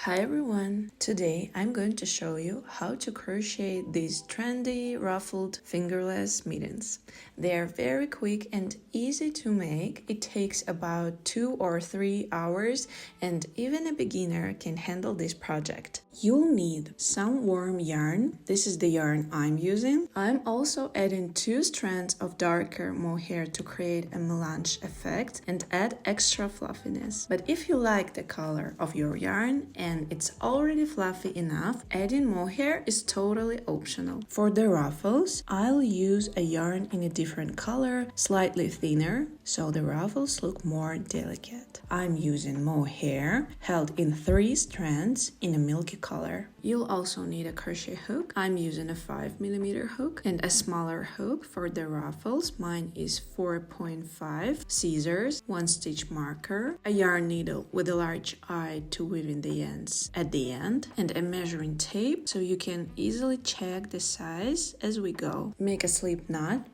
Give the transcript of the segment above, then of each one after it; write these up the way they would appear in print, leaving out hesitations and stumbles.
Hi everyone! Today I'm going to show you how to crochet these trendy ruffled fingerless mittens. They are very quick and easy to make. It takes about 2 or 3 hours and even a beginner can handle this project. You'll need some warm yarn. This is the yarn I'm using. I'm also adding 2 strands of darker mohair to create a melange effect and add extra fluffiness. But if you like the color of your yarn and it's already fluffy enough, adding mohair is totally optional. For the ruffles, I'll use a yarn in a different color, slightly thinner, so the ruffles look more delicate. I'm using mohair held in 3 strands in a milky color. You'll also need a crochet hook. I'm using a 5mm hook and a smaller hook for the ruffles. Mine is 4.5, scissors, 1 stitch marker, a yarn needle with a large eye to weave in the ends at the end, and a measuring tape so you can easily check the size as we go. Make a slip knot.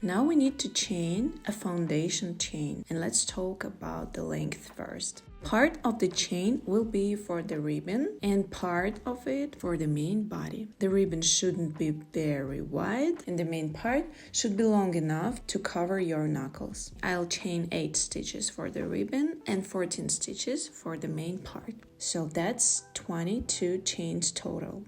Now we need to chain a foundation chain, and let's talk about the length first. Part of the chain will be for the ribbon and part of it for the main body. The ribbon shouldn't be very wide and the main part should be long enough to cover your knuckles. I'll chain 8 stitches for the ribbon and 14 stitches for the main part. So that's 22 chains total.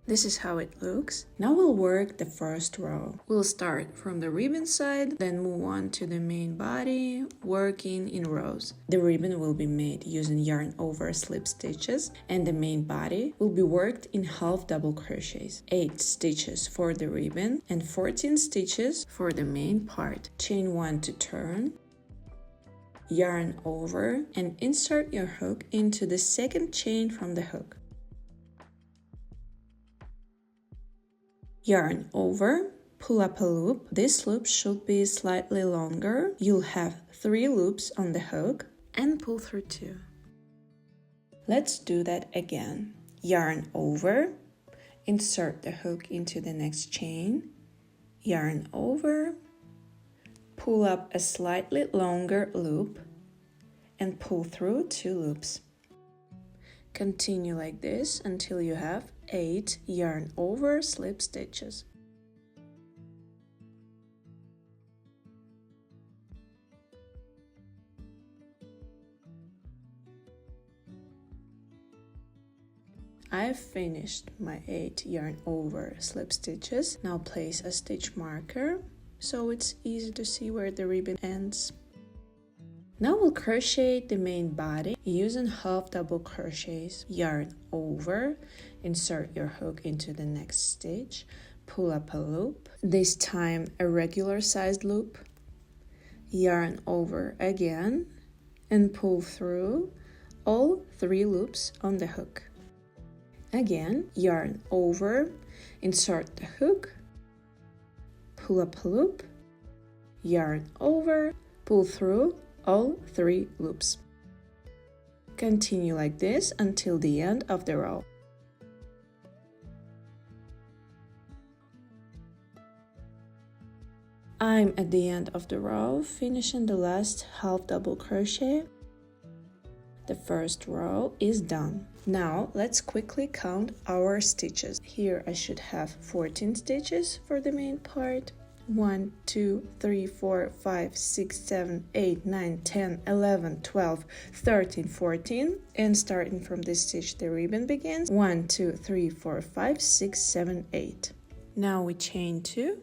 This is how it looks. Now we'll work the first row. We'll start from the ribbon side, then move on to the main body, working in rows. The ribbon will be made using yarn over slip stitches, and the main body will be worked in half double crochets. 8 stitches for the ribbon and 14 stitches for the main part. Chain 1 to turn, yarn over, and insert your hook into the second chain from the hook. Yarn over, pull up a loop. This loop should be slightly longer. You'll have 3 loops on the hook and pull through 2. Let's do that again. Yarn over, insert the hook into the next chain, yarn over, pull up a slightly longer loop and pull through 2 loops. Continue like this until you have 8 yarn over slip stitches. I've finished my 8 yarn over slip stitches. Now place a stitch marker so it's easy to see where the ribbon ends. Now we'll crochet the main body using half double crochets. Yarn over, insert your hook into the next stitch, pull up a loop, this time a regular sized loop, yarn over again, and pull through all 3 loops on the hook. Again, yarn over, insert the hook, pull up a loop, yarn over, pull through all 3 loops. Continue like this until the end of the row. I'm at the end of the row, finishing the last half double crochet. The first row is done. Now let's quickly count our stitches. Here I should have 14 stitches for the main part. 1, 2, 3, 4, 5, 6, 7, 8, 9, 10, 11, 12, 13, 14. And starting from this stitch, the ribbon begins. 1, 2, 3, 4, 5, 6, 7, 8. Now we chain 2,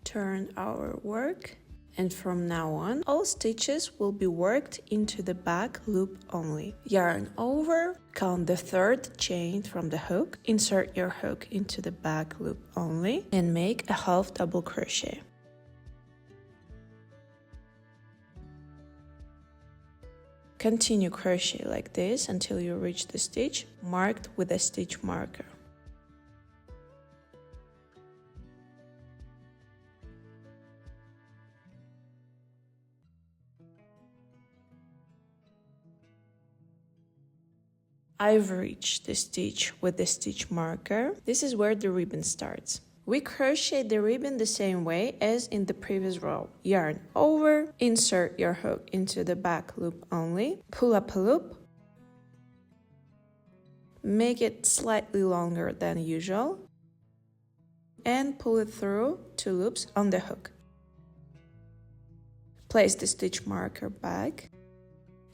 turn our work, and from now on, all stitches will be worked into the back loop only. Yarn over, count the 3rd chain from the hook, insert your hook into the back loop only, and make a half double crochet. Continue crochet like this until you reach the stitch marked with a stitch marker. I've reached the stitch with the stitch marker. This is where the ribbon starts. We crochet the ribbon the same way as in the previous row. Yarn over, insert your hook into the back loop only, pull up a loop, make it slightly longer than usual, and pull it through 2 loops on the hook. Place the stitch marker back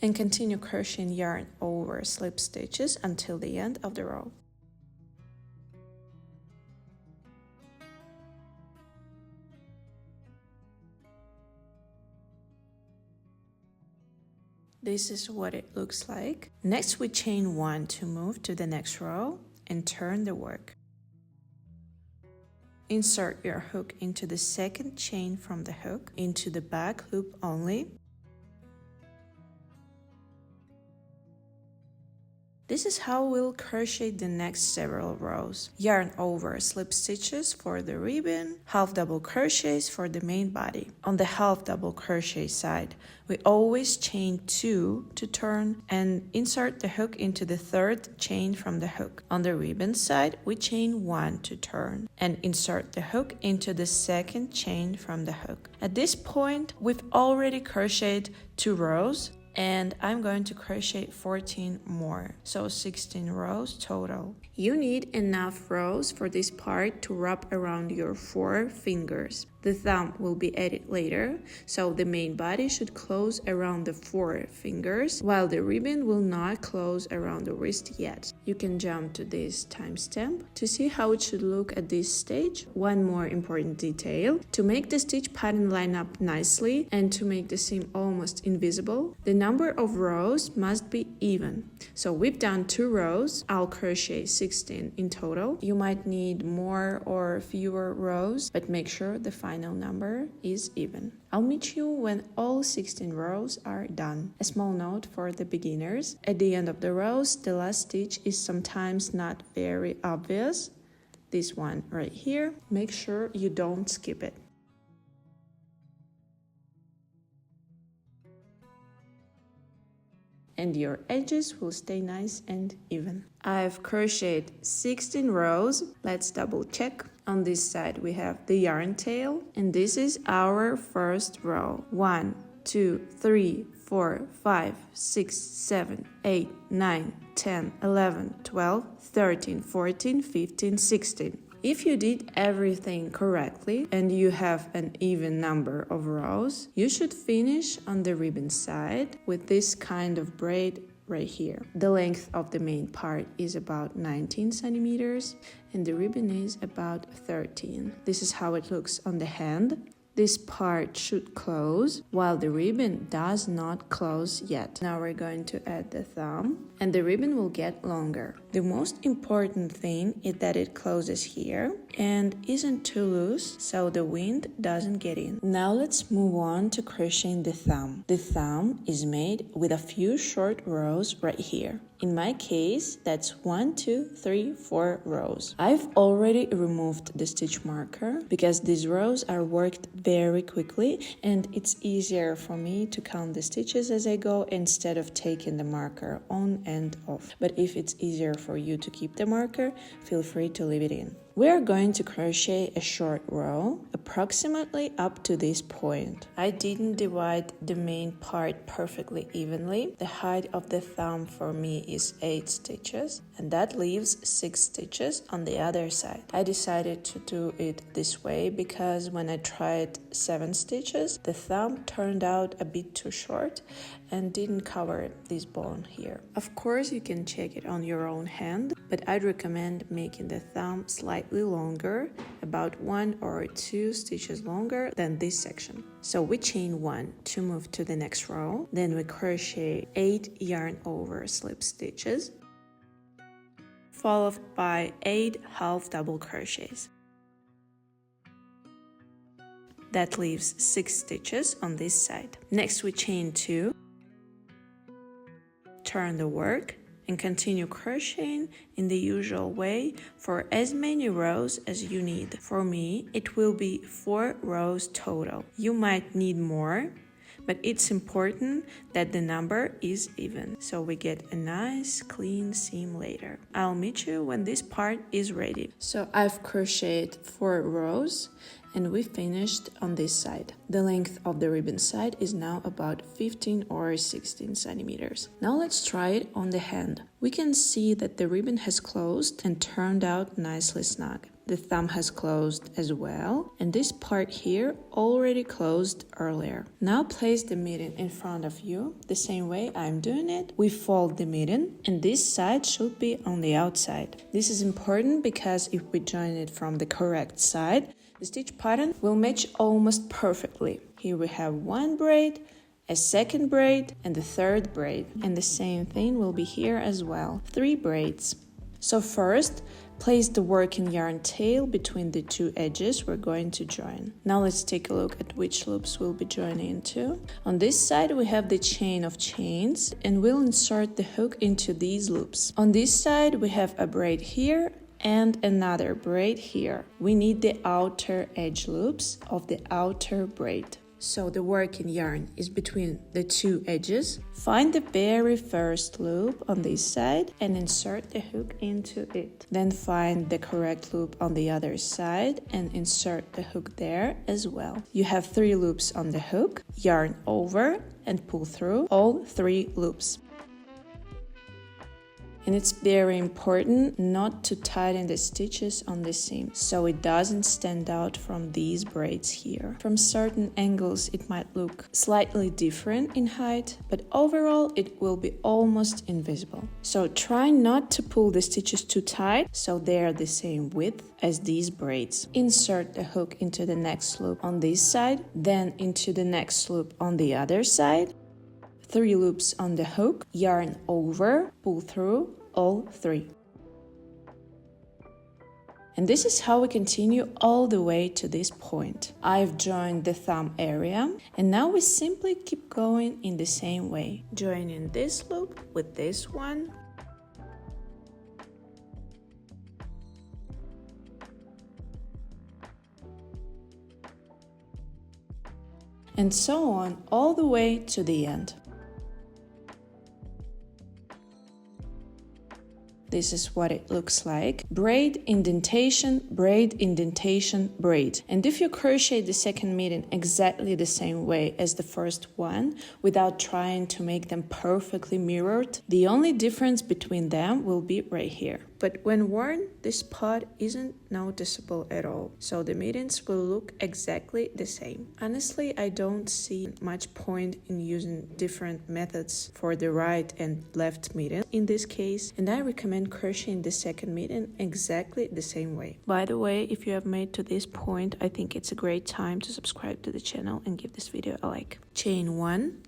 and continue crocheting yarn over slip stitches until the end of the row. This is what it looks like. Next, we chain 1 to move to the next row and turn the work. Insert your hook into the second chain from the hook into the back loop only. This is how we'll crochet the next several rows. Yarn over slip stitches for the ribbon, half double crochets for the main body. On the half double crochet side, we always chain 2 to turn and insert the hook into the third chain from the hook. On the ribbon side, we chain 1 to turn and insert the hook into the second chain from the hook. At this point, we've already crocheted 2 rows, and I'm going to crochet 14 more, so 16 rows total. You need enough rows for this part to wrap around your 4 fingers. The thumb will be added later, so the main body should close around the 4 fingers, while the ribbon will not close around the wrist yet. You can jump to this timestamp to see how it should look at this stage. One more important detail: to make the stitch pattern line up nicely and to make the seam almost invisible, the number of rows must be even. So we've done 2 rows. I'll crochet 16 in total. You might need more or fewer rows, but make sure the final number is even. I'll meet you when all 16 rows are done. A small note for the beginners: at the end of the rows, the last stitch is sometimes not very obvious. This one right here, make sure you don't skip it. And your edges will stay nice and even. I've crocheted 16 rows. Let's double check. On this side we have the yarn tail, and this is our first row. 1, 2, 3, 4, 5, 6, 7, 8, 9, 10, 11, 12, 13, 14, 15, 16. If you did everything correctly and you have an even number of rows, you should finish on the ribbon side with this kind of braid right here. The length of the main part is about 19 centimeters and the ribbon is about 13. This is how it looks on the hand. This part should close while the ribbon does not close yet. Now we're going to add the thumb and the ribbon will get longer. The most important thing is that it closes here and isn't too loose so the wind doesn't get in. Now let's move on to crocheting the thumb. The thumb is made with a few short rows right here. In my case, that's 1, 2, 3, 4 rows. I've already removed the stitch marker because these rows are worked very quickly and it's easier for me to count the stitches as I go instead of taking the marker on and off. But if it's easier for you to keep the marker, feel free to leave it in. We're going to crochet a short row approximately up to this point. I didn't divide the main part perfectly evenly. The height of the thumb for me is 8 stitches and that leaves 6 stitches on the other side. I decided to do it this way because when I tried 7 stitches, the thumb turned out a bit too short and didn't cover this bone here. Of course, you can check it on your own hand, but I'd recommend making the thumb slightly longer, about 1 or 2 stitches longer than this section. So we chain 1 to move to the next row, then we crochet 8 yarn over slip stitches, followed by 8 half double crochets. That leaves 6 stitches on this side. Next we chain 2, turn the work, and continue crocheting in the usual way for as many rows as you need. For me, it will be 4 rows total. You might need more, but it's important that the number is even, so we get a nice clean seam later. I'll meet you when this part is ready. So I've crocheted 4 rows and we finished on this side. The length of the ribbon side is now about 15 or 16 centimeters. Now let's try it on the hand. We can see that the ribbon has closed and turned out nicely snug. The thumb has closed as well, and this part here already closed earlier. Now place the mitten in front of you, the same way I'm doing it. We fold the mitten, and this side should be on the outside. This is important because if we join it from the correct side, the stitch pattern will match almost perfectly. Here we have 1 braid, a 2nd braid, and the 3rd braid. And the same thing will be here as well, 3 braids. So first, place the working yarn tail between the 2 edges we're going to join. Now let's take a look at which loops we'll be joining into. On this side we have the chain of chains, and we'll insert the hook into these loops. On this side we have a braid here and another braid here. We need the outer edge loops of the outer braid. So the working yarn is between the 2 edges. Find the very first loop on this side and insert the hook into it. Then find the correct loop on the other side and insert the hook there as well. You have 3 loops on the hook, yarn over and pull through all 3 loops. And it's very important not to tighten the stitches on the seam, so it doesn't stand out from these braids here. From certain angles it might look slightly different in height, but overall it will be almost invisible. So try not to pull the stitches too tight so they are the same width as these braids. Insert the hook into the next loop on this side, then into the next loop on the other side. 3 loops on the hook, yarn over, pull through all 3. And this is how we continue all the way to this point. I've joined the thumb area, and now we simply keep going in the same way, joining this loop with this one, and so on all the way to the end. This is what it looks like. Braid, indentation, braid, indentation, braid. And if you crochet the second mitten exactly the same way as the first one, without trying to make them perfectly mirrored, the only difference between them will be right here. But when worn, this spot isn't noticeable at all, so the mittens will look exactly the same. Honestly, I don't see much point in using different methods for the right and left mitten in this case, and I recommend crocheting the second mitten exactly the same way. By the way, if you have made to this point, I think it's a great time to subscribe to the channel and give this video a like. Chain 1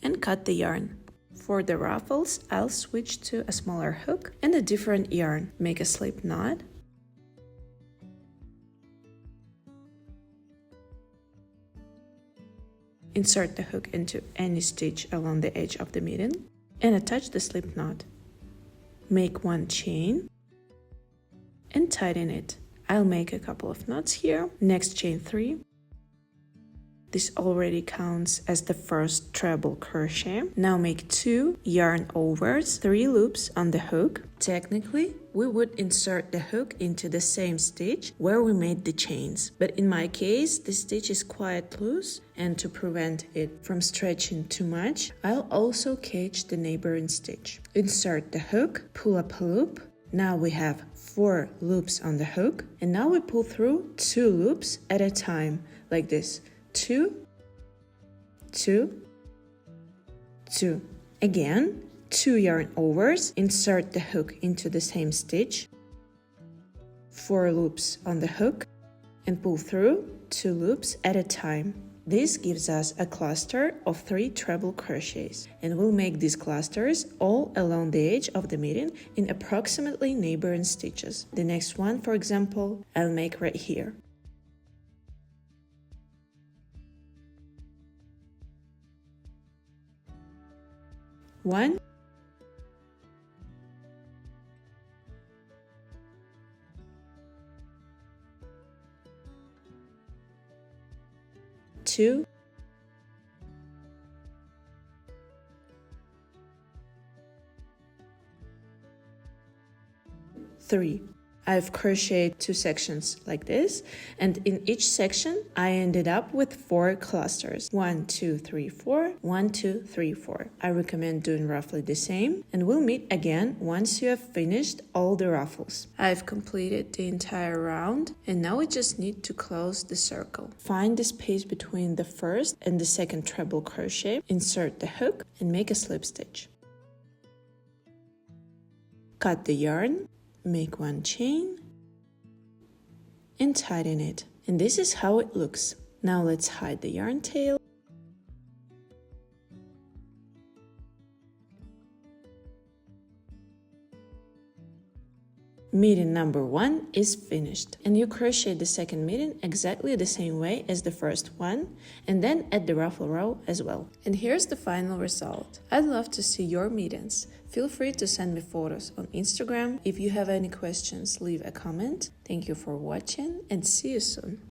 and cut the yarn. For the ruffles, I'll switch to a smaller hook and a different yarn. Make a slip knot. Insert the hook into any stitch along the edge of the mitten and attach the slip knot. Make 1 chain and tighten it. I'll make a couple of knots here. Next, chain 3. This already counts as the first treble crochet. Now make 2 yarn overs, 3 loops on the hook. Technically, we would insert the hook into the same stitch where we made the chains. But in my case, the stitch is quite loose, and to prevent it from stretching too much, I'll also catch the neighboring stitch. Insert the hook, pull up a loop. Now we have 4 loops on the hook, and now we pull through 2 loops at a time, like this. 2, 2, 2. Again, 2 yarn overs, insert the hook into the same stitch, 4 loops on the hook, and pull through 2 loops at a time. This gives us a cluster of 3 treble crochets, and we'll make these clusters all along the edge of the mitten in approximately neighboring stitches. The next one, for example, I'll make right here. 1, 2, 3. I've crocheted 2 sections like this, and in each section I ended up with 4 clusters. 1, 2, 3, 4, 1, 2, 3, 4. I recommend doing roughly the same, and we'll meet again once you have finished all the ruffles. I've completed the entire round, and now we just need to close the circle. Find the space between the first and the second treble crochet, insert the hook, and make a slip stitch. Cut the yarn, make 1 chain, and tighten it. And this is how it looks. Now let's hide the yarn tail. Mitten number 1 is finished, and you crochet the second mitten exactly the same way as the first one, and then add the ruffle row as well. And here's the final result. I'd love to see your mittens. Feel free to send me photos on Instagram. If you have any questions, leave a comment. Thank you for watching, and see you soon.